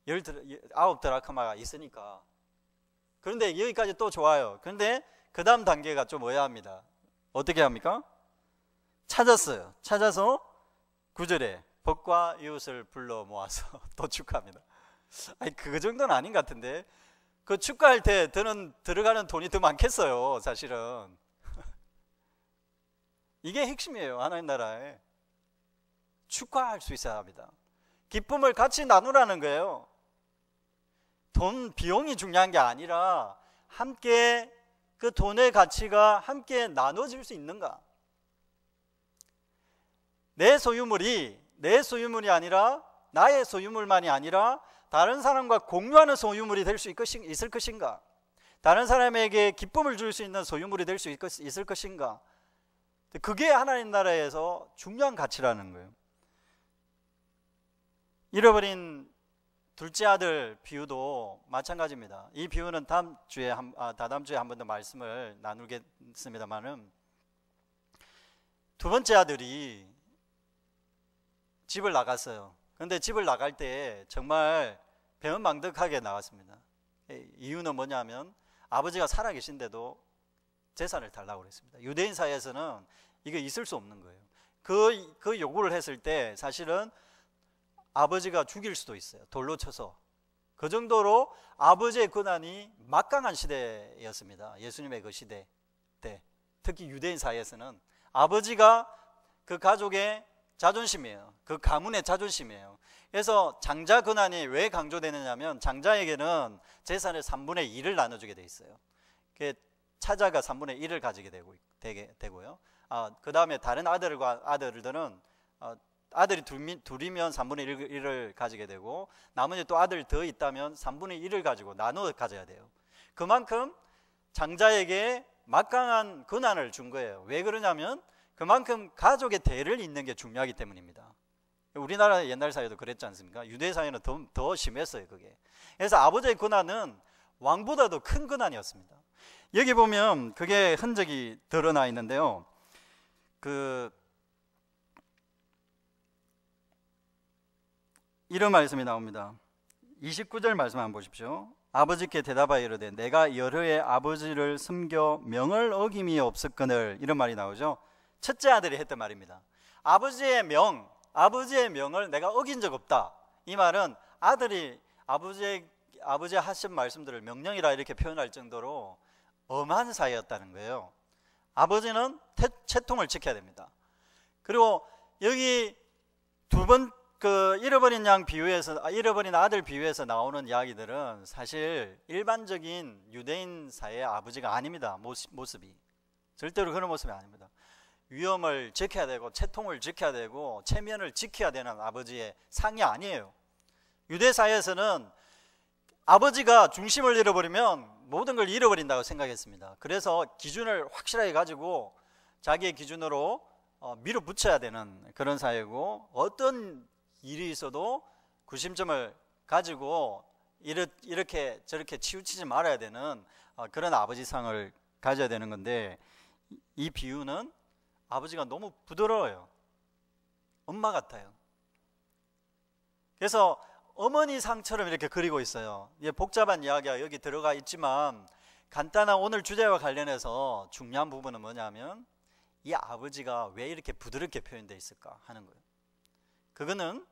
9드라크마가 있으니까. 그런데 여기까지 또 좋아요. 그런데 그 다음 단계가 좀 의아합니다. 어떻게 합니까? 찾았어요. 찾아서 9절에 법과 이웃을 불러 모아서 또 축하합니다. 아니 그 정도는 아닌 것 같은데, 그 축가할 때 들어가는 돈이 더 많겠어요 사실은. 이게 핵심이에요. 하나님 나라에 축하할 수 있어야 합니다. 기쁨을 같이 나누라는 거예요. 돈 비용이 중요한 게 아니라 함께 그 돈의 가치가 함께 나눠질 수 있는가. 내 소유물이 아니라, 나의 소유물만이 아니라 다른 사람과 공유하는 소유물이 될 수 있을 것인가. 다른 사람에게 기쁨을 줄 수 있는 소유물이 될 수 있을 것인가. 그게 하나님 나라에서 중요한 가치라는 거예요. 잃어버린 둘째 아들 비유도 마찬가지입니다. 이 비유는 다다음 주에 한 번 더 말씀을 나누겠습니다만은, 두 번째 아들이 집을 나갔어요. 그런데 집을 나갈 때 정말 배은망덕하게 나왔습니다. 이유는 뭐냐면 아버지가 살아계신데도 재산을 달라고 그랬습니다. 유대인 사이에서는 이게 있을 수 없는 거예요. 그 요구를 했을 때 사실은 아버지가 죽일 수도 있어요. 돌로 쳐서. 그 정도로 아버지의 권한이 막강한 시대였습니다. 예수님의 그 시대 때. 특히 유대인 사이에서는 아버지가 그 가족의 자존심이에요. 그 가문의 자존심이에요. 그래서 장자 권한이 왜 강조되느냐면, 장자에게는 재산의 3분의 2를 나눠주게 돼 있어요. 차자가 3분의 1을 가지게 되고요. 그 다음에 다른 아들들은 아들이 둘이면 3분의 1을 가지게 되고, 나머지 또 아들 더 있다면 3분의 1을 가지고 나눠 가져야 돼요. 그만큼 장자에게 막강한 권한을 준 거예요. 왜 그러냐면 그만큼 가족의 대를 잇는 게 중요하기 때문입니다. 우리나라 옛날 사회도 그랬지 않습니까? 유대 사회는 더 심했어요, 그게. 그래서 아버지의 권한은 왕보다도 큰 권한이었습니다. 여기 보면 그게 흔적이 드러나 있는데요. 이런 말씀이 나옵니다. 29절 말씀 한번 보십시오. 아버지께 대답하여 이르되 내가 여러의 아버지를 숨겨 명을 어김이 없었거늘. 이런 말이 나오죠. 첫째 아들이 했던 말입니다. 아버지의 명을 내가 어긴 적 없다. 이 말은 아들이 아버지 하신 말씀들을 명령이라 이렇게 표현할 정도로 엄한 사이였다는 거예요. 아버지는 채통을 지켜야 됩니다. 그리고 여기 잃어버린 아들 비유에서 나오는 이야기들은 사실 일반적인 유대인 사회의 아버지가 아닙니다. 모습이 절대로 그런 모습이 아닙니다. 위엄을 지켜야 되고 채통을 지켜야 되고 체면을 지켜야 되는 아버지의 상이 아니에요. 유대 사회에서는 아버지가 중심을 잃어버리면 모든 걸 잃어버린다고 생각했습니다. 그래서 기준을 확실하게 가지고 자기의 기준으로 밀어붙여야 되는 그런 사회고, 어떤 일이 있어도 구심점을 가지고 이렇게 저렇게 치우치지 말아야 되는 그런 아버지상을 가져야 되는 건데, 이 비유는 아버지가 너무 부드러워요. 엄마 같아요. 그래서 어머니 상처럼 이렇게 그리고 있어요. 복잡한 이야기가 여기 들어가 있지만 간단한 오늘 주제와 관련해서 중요한 부분은 뭐냐면, 이 아버지가 왜 이렇게 부드럽게 표현되어 있을까 하는 거예요. 그거는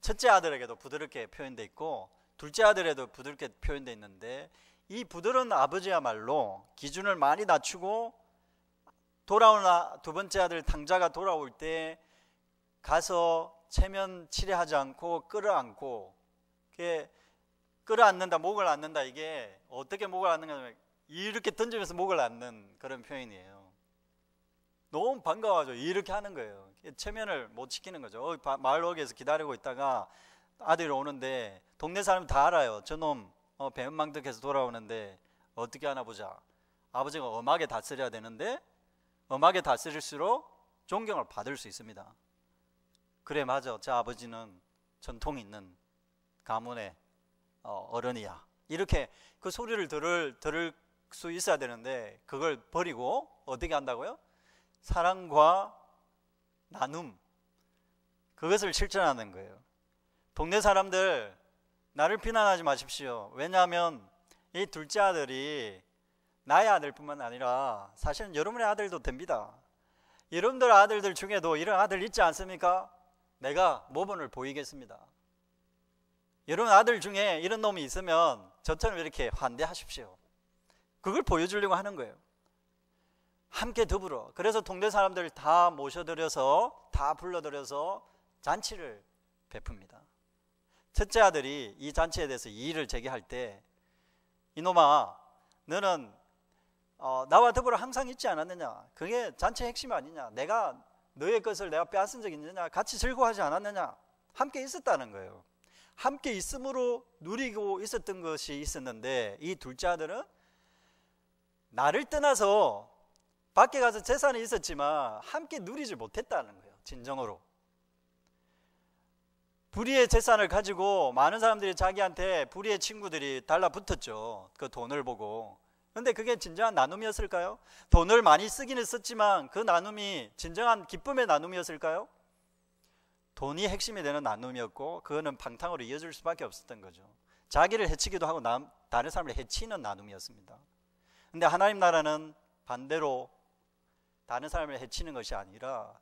첫째 아들에게도 부드럽게 표현되어 있고 둘째 아들에도 부드럽게 표현되어 있는데, 이 부드러운 아버지야말로 기준을 많이 낮추고 두 번째 아들 탕자가 돌아올 때 가서 체면 치레하지 않고 끌어안고, 끌어안는다, 목을 안는다. 이게 어떻게 목을 안는가, 이렇게 던지면서 목을 안는 그런 표현이에요. 너무 반가워하죠. 이렇게 하는 거예요. 체면을 못 지키는 거죠. 마을 어귀에서 기다리고 있다가 아들이 오는데 동네 사람 다 알아요. 저놈 배은망덕해서 돌아오는데 어떻게 하나 보자. 아버지가 엄하게 다스려야 되는데 엄하게 다스릴수록 존경을 받을 수 있습니다. 그래, 맞아, 저 아버지는 전통 있는 가문의 어른이야. 이렇게 그 소리를 들을 수 있어야 되는데, 그걸 버리고 어떻게 한다고요? 사랑과 나눔, 그것을 실천하는 거예요. 동네 사람들 나를 비난하지 마십시오. 왜냐하면 이 둘째 아들이 나의 아들뿐만 아니라 사실은 여러분의 아들도 됩니다. 여러분들 아들들 중에도 이런 아들 있지 않습니까? 내가 모범을 보이겠습니다. 여러분 아들 중에 이런 놈이 있으면 저처럼 이렇게 환대하십시오. 그걸 보여주려고 하는 거예요. 함께 더불어. 그래서 동네 사람들 다 모셔들여서, 다 불러들여서 잔치를 베풉니다. 첫째 아들이 이 잔치에 대해서 이의를 제기할 때, 이놈아, 너는 나와 더불어 항상 있지 않았느냐? 그게 잔치의 핵심 아니냐? 내가 너의 것을 내가 빼앗은 적이 있느냐? 같이 즐거워하지 않았느냐? 함께 있었다는 거예요. 함께 있음으로 누리고 있었던 것이 있었는데, 이 둘째 아들은 나를 떠나서 밖에 가서 재산이 있었지만 함께 누리지 못했다는 거예요. 진정으로 불의의 재산을 가지고 많은 사람들이 자기한테, 불의의 친구들이 달라붙었죠. 그 돈을 보고. 그런데 그게 진정한 나눔이었을까요? 돈을 많이 쓰기는 썼지만 그 나눔이 진정한 기쁨의 나눔이었을까요? 돈이 핵심이 되는 나눔이었고, 그거는 방탕으로 이어질 수밖에 없었던 거죠. 자기를 해치기도 하고 다른 사람을 해치는 나눔이었습니다. 근데 하나님 나라는 반대로 다른 사람을 해치는 것이 아니라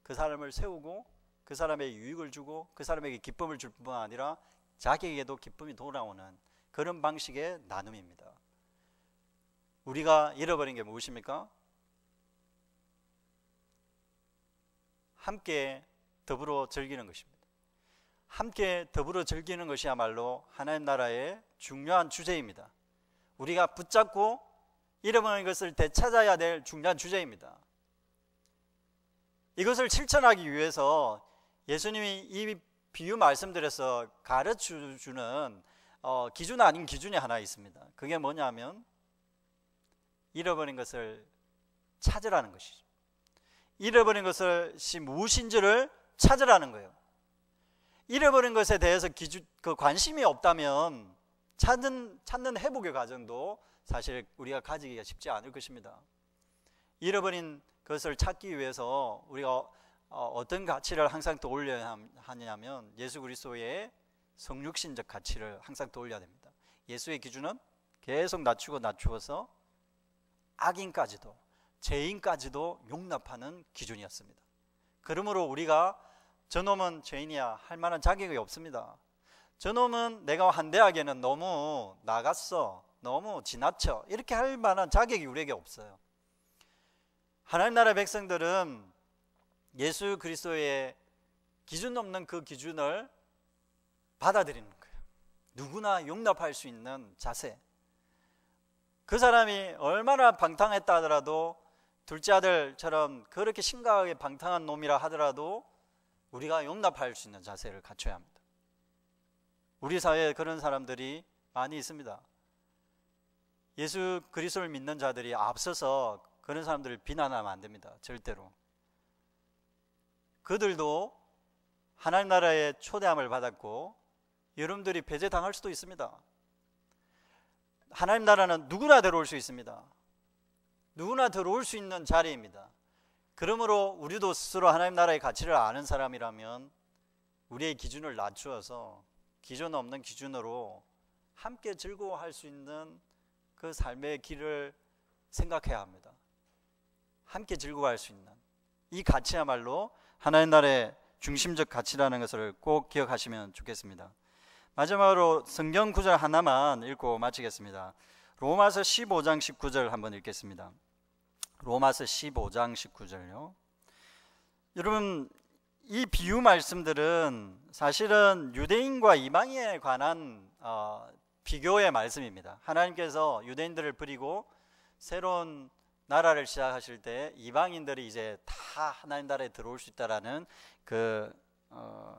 그 사람을 세우고 그 사람에게 유익을 주고 그 사람에게 기쁨을 줄 뿐만 아니라 자기에게도 기쁨이 돌아오는 그런 방식의 나눔입니다. 우리가 잃어버린 게 무엇입니까? 함께 더불어 즐기는 것입니다. 함께 더불어 즐기는 것이야말로 하나님 나라의 중요한 주제입니다. 우리가 붙잡고 잃어버린 것을 되찾아야 될 중요한 주제입니다. 이것을 실천하기 위해서 예수님이 이 비유 말씀드려서 가르쳐주는 기준 아닌 기준이 하나 있습니다. 그게 뭐냐면 잃어버린 것을 찾으라는 것이죠. 잃어버린 것이 무엇인지를 찾으라는 거예요. 잃어버린 것에 대해서 관심이 없다면 찾는 회복의 과정도 사실 우리가 가지기가 쉽지 않을 것입니다. 잃어버린 것을 찾기 위해서 우리가 어떤 가치를 항상 떠올려야 하냐면 예수 그리스도의 성육신적 가치를 항상 떠올려야 됩니다. 예수의 기준은 계속 낮추어서 악인까지도 죄인까지도 용납하는 기준이었습니다. 그러므로 우리가 저놈은 죄인이야 할 만한 자격이 없습니다. 저놈은 내가 환대하기에는 너무 나갔어, 너무 지나쳐, 이렇게 할 만한 자격이 우리에게 없어요. 하나님 나라의 백성들은 예수 그리스도의 기준 없는 그 기준을 받아들이는 거예요. 누구나 용납할 수 있는 자세. 그 사람이 얼마나 방탕했다 하더라도, 둘째 아들처럼 그렇게 심각하게 방탕한 놈이라 하더라도 우리가 용납할 수 있는 자세를 갖춰야 합니다. 우리 사회에 그런 사람들이 많이 있습니다. 예수 그리스도를 믿는 자들이 앞서서 그런 사람들을 비난하면 안 됩니다. 절대로. 그들도 하나님 나라의 초대함을 받았고 여러분들이 배제당할 수도 있습니다. 하나님 나라는 누구나 들어올 수 있습니다. 누구나 들어올 수 있는 자리입니다. 그러므로 우리도 스스로 하나님 나라의 가치를 아는 사람이라면 우리의 기준을 낮추어서 기준 없는 기준으로 함께 즐거워할 수 있는 그 삶의 길을 생각해야 합니다. 함께 즐거워할 수 있는 이 가치야말로 하나님 나라의 중심적 가치라는 것을 꼭 기억하시면 좋겠습니다. 마지막으로 성경 구절 하나만 읽고 마치겠습니다. 로마서 15장 19절 한번 읽겠습니다. 로마서 15장 19절요. 여러분, 이 비유 말씀들은 사실은 유대인과 이방인에 관한 비교의 말씀입니다. 하나님께서 유대인들을 버리고 새로운 나라를 시작하실 때 이방인들이 이제 다 하나님 나라에 들어올 수 있다라는 그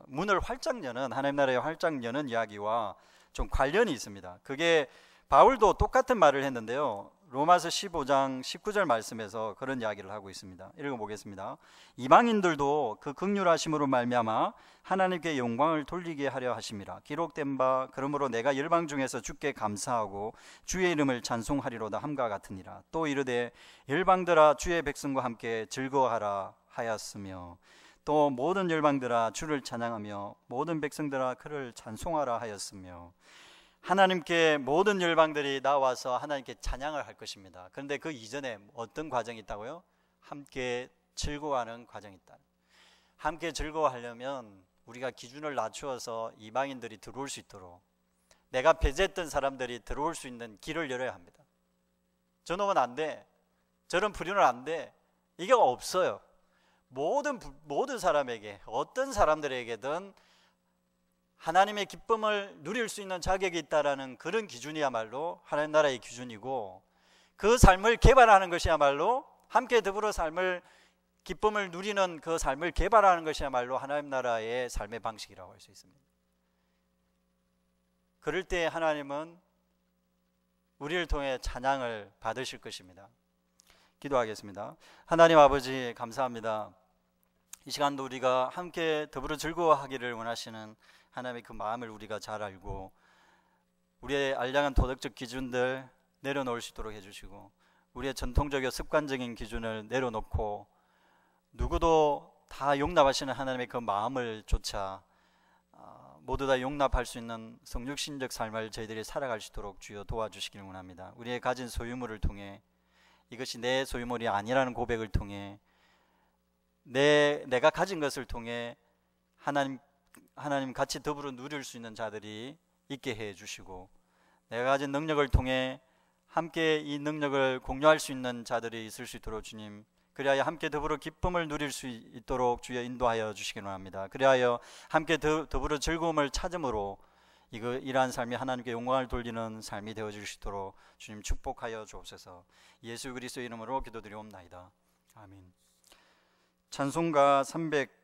문을 활짝 여는, 하나님 나라의 활짝 여는 이야기와 좀 관련이 있습니다. 그게 바울도 똑같은 말을 했는데요. 로마서 15장 19절 말씀에서 그런 이야기를 하고 있습니다. 읽어보겠습니다. 이방인들도 그 긍휼하심으로 말미암아 하나님께 영광을 돌리게 하려 하심이라. 기록된 바 그러므로 내가 열방 중에서 주께 감사하고 주의 이름을 찬송하리로다 함과 같으니라. 또 이르되 열방들아 주의 백성과 함께 즐거워하라 하였으며 또 모든 열방들아 주를 찬양하며 모든 백성들아 그를 찬송하라 하였으며. 하나님께 모든 열방들이 나와서 하나님께 찬양을 할 것입니다. 그런데 그 이전에 어떤 과정이 있다고요? 함께 즐거워하는 과정이 있다. 함께 즐거워하려면 우리가 기준을 낮추어서 이방인들이 들어올 수 있도록, 내가 배제했던 사람들이 들어올 수 있는 길을 열어야 합니다. 저놈은 안 돼, 저런 불륜은 안 돼, 이게 없어요. 모든 사람에게, 어떤 사람들에게든 하나님의 기쁨을 누릴 수 있는 자격이 있다라는 그런 기준이야말로 하나님 나라의 기준이고, 그 삶을 개발하는 것이야말로, 함께 더불어 기쁨을 누리는 그 삶을 개발하는 것이야말로 하나님 나라의 삶의 방식이라고 할 수 있습니다. 그럴 때 하나님은 우리를 통해 찬양을 받으실 것입니다. 기도하겠습니다. 하나님 아버지, 감사합니다. 이 시간도 우리가 함께 더불어 즐거워하기를 원하시는 하나님의 그 마음을 우리가 잘 알고, 우리의 알량한 도덕적 기준들 내려놓을 수 있도록 해주시고, 우리의 전통적이고 습관적인 기준을 내려놓고 누구도 다 용납하시는 하나님의 그 마음을 조차 모두 다 용납할 수 있는 성육신적 삶을 저희들이 살아갈 수 있도록 주여 도와주시기를 원합니다. 우리의 가진 소유물을 통해, 이것이 내 소유물이 아니라는 고백을 통해, 내가 가진 것을 통해 하나님 같이 더불어 누릴 수 있는 자들이 있게 해 주시고, 내가 가진 능력을 통해 함께 이 능력을 공유할 수 있는 자들이 있을 수 있도록 주님, 그리하여 함께 더불어 기쁨을 누릴 수 있도록 주여 인도하여 주시기 원합니다. 그리하여 함께 더불어 즐거움을 찾음으로 이러한 삶이 하나님께 영광을 돌리는 삶이 되어질 수 있도록 주님 축복하여 주옵소서. 예수 그리스도의 이름으로 기도드리옵나이다. 아멘. 찬송가 300